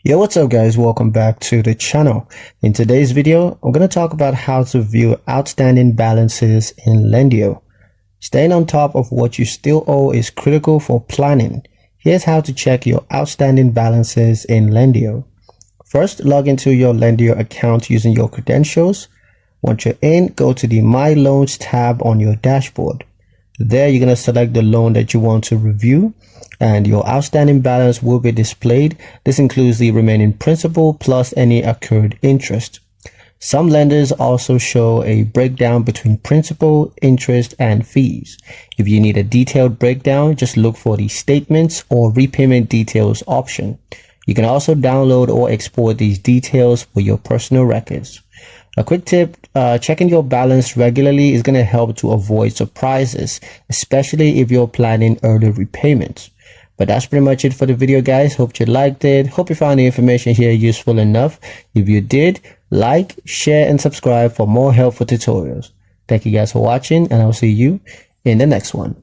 Yo, what's up guys? Welcome back to the channel. In today's video, I'm going to talk about how to view outstanding balances in Lendio. Staying on top of what you still owe is critical for planning. Here's how to check your outstanding balances in Lendio. First, log into your Lendio account using your credentials. Once you're in, go to the My Loans tab on your dashboard. There, you're going to select the loan that you want to review, and your outstanding balance will be displayed. This includes the remaining principal plus any accrued interest. Some lenders also show a breakdown between principal, interest, and fees. If you need a detailed breakdown, just look for the statements or repayment details option. You can also download or export these details for your personal records. A quick tip, checking your balance regularly is going to help to avoid surprises, especially if you're planning early repayments. But that's pretty much it for the video, guys. Hope you liked it. Hope you found the information here useful enough. If you did, like, share, and subscribe for more helpful tutorials. Thank you guys for watching, and I'll see you in the next one.